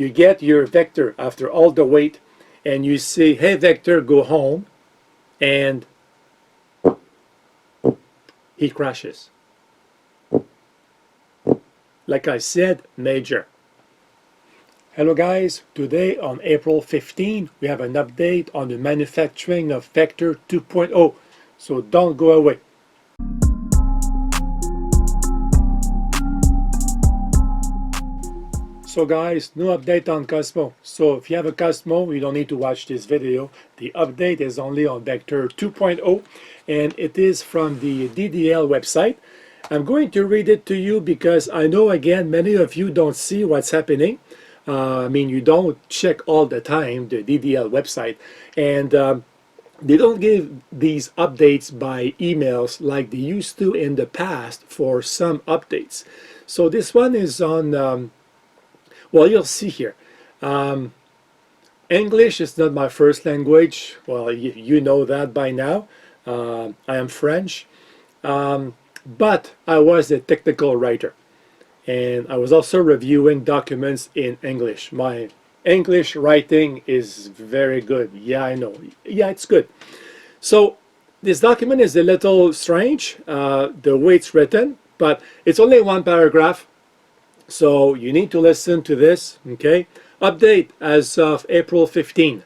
you get your vector after all the wait, and you say, hey vector, go home, and he crashes. Like I said, major. Hello guys, today on April 15, we have an update on the manufacturing of Vector 2.0, so don't go away. So guys, no update on Cozmo. So if you have a Cozmo, you don't need to watch this video. The update is only on Vector 2.0, and it is from the DDL website. I'm going to read it to you because I know, again, many of you don't see what's happening. I mean, you don't check all the time the DDL website, and they don't give these updates by emails like they used to in the past for some updates. So this one is on, well, you'll see here. English is not my first language. Well, you know that by now. I am French, but I was a technical writer. And I was also reviewing documents in English. My English writing is very good. Yeah, I know. Yeah, it's good. So this document is a little strange, the way it's written, but it's only one paragraph. So you need to listen to this, okay? Update as of April 15.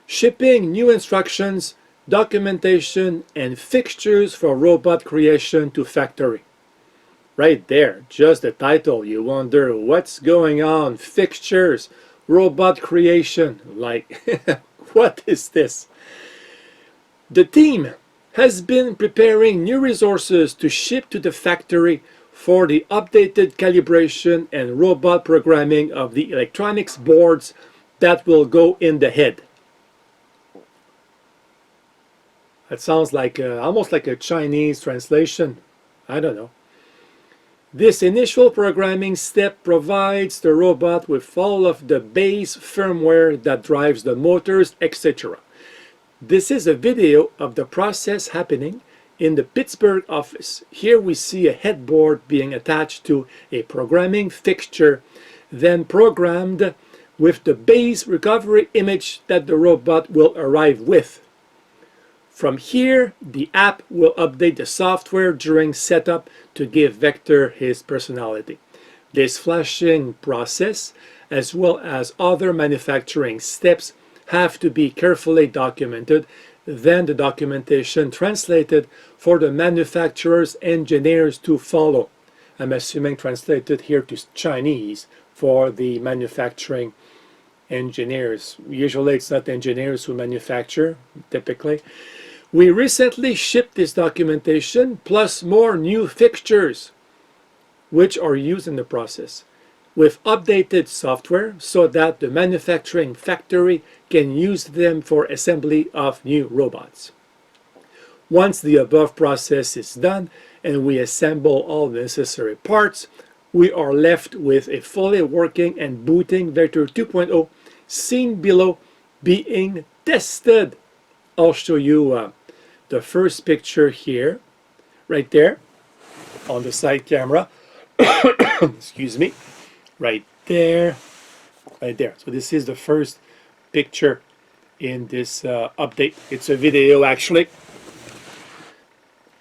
Shipping new instructions, documentation, and fixtures for robot creation to factory. Right there, just the title, you wonder what's going on. Fixtures, robot creation, like what is this? The team has been preparing new resources to ship to the factory for the updated calibration and robot programming of the electronics boards that will go in the head. That sounds like almost like a Chinese translation. I don't know. This initial programming step provides the robot with all of the base firmware that drives the motors, etc. This is a video of the process happening in the Pittsburgh office. Here we see a headboard being attached to a programming fixture, then programmed with the base recovery image that the robot will arrive with. From here, the app will update the software during setup to give Vector his personality. This flashing process, as well as other manufacturing steps, have to be carefully documented, then the documentation translated for the manufacturer's engineers to follow. I'm assuming translated here to Chinese for the manufacturing engineers. Usually it's not engineers who manufacture, typically. We recently shipped this documentation plus more new fixtures which are used in the process with updated software so that the manufacturing factory can use them for assembly of new robots. Once the above process is done and we assemble all necessary parts, we are left with a fully working and booting Vector 2.0 seen below being tested. I'll show you the first picture here, right there, on the side camera. Excuse me. Right there. Right there. So this is the first picture in this update. It's a video, actually.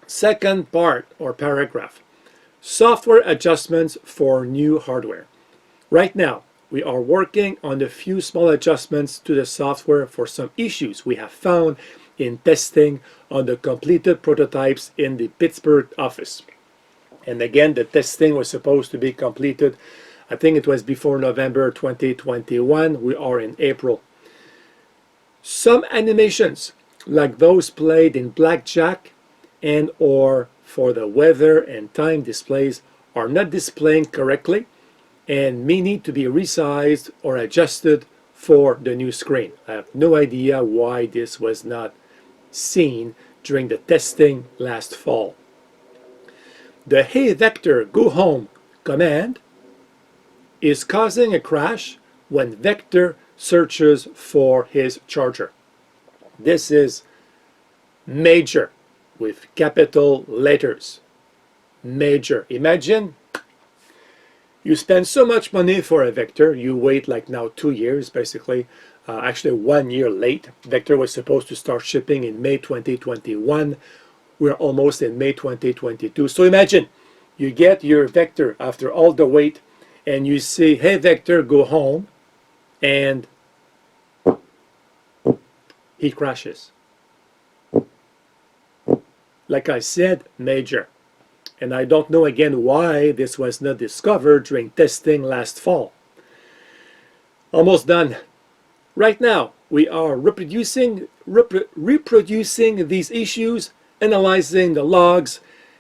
Second part, or paragraph. Software adjustments for new hardware. Right now, we are working on a few small adjustments to the software for some issues we have found in testing on the completed prototypes in the Pittsburgh office. And again, the testing was supposed to be completed, I think it was before November 2021. We are in April. Some animations, like those played in blackjack and or for the weather and time displays, are not displaying correctly and may need to be resized or adjusted for the new screen. I have no idea why this was not seen during the testing last fall. The "Hey Vector, go home" command is causing a crash when Vector searches for his charger. This is major with capital letters. Major. Imagine You spend so much money for a vector, you wait like now 2 years basically, actually 1 year late. Vector was supposed to start shipping in May 2021. We're almost in May 2022. So imagine you get your vector after all the wait and you say, hey vector, go home, and he crashes. Like I said, major. And I don't know again why this was not discovered during testing last fall. Almost done. Right now, we are reproducing these issues, analyzing the logs,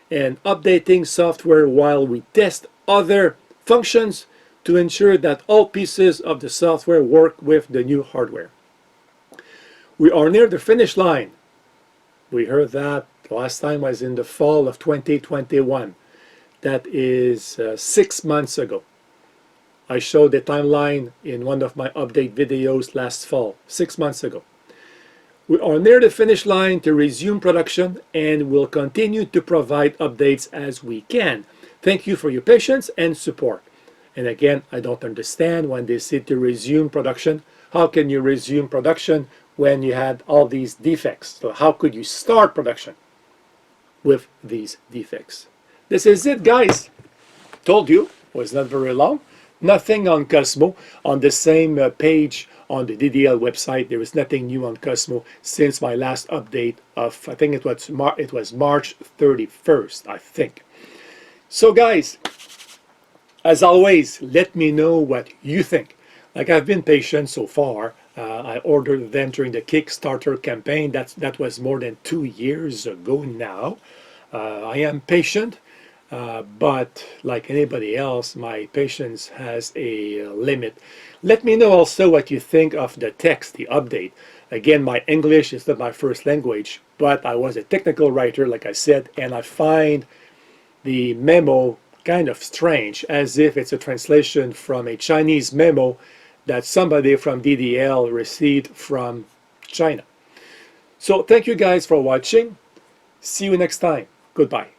and updating software while we test other functions to ensure that all pieces of the software work with the new hardware. We are near the finish line. We heard that the last time was in the fall of 2021. That is 6 months ago. I showed the timeline in one of my update videos last fall, 6 months ago. We are near the finish line to resume production and will continue to provide updates as we can. Thank you for your patience and support. And again, I don't understand when they say to resume production. How can you resume production when you had all these defects? So how could you start production with these defects? This is it, guys. Told you, it was not very long. Nothing on Cozmo. On the same page on the DDL website, there is nothing new on Cozmo since my last update of, I think it was March 31st, I think. So guys, as always, let me know what you think. Like, I've been patient so far. I ordered them during the Kickstarter campaign. That was more than 2 years ago now. I am patient. But like anybody else, my patience has a limit. Let me know also what you think of the text, the update. Again, my English is not my first language, but I was a technical writer, like I said, and I find the memo kind of strange, as if it's a translation from a Chinese memo that somebody from DDL received from China. So thank you guys for watching. See you next time. Goodbye.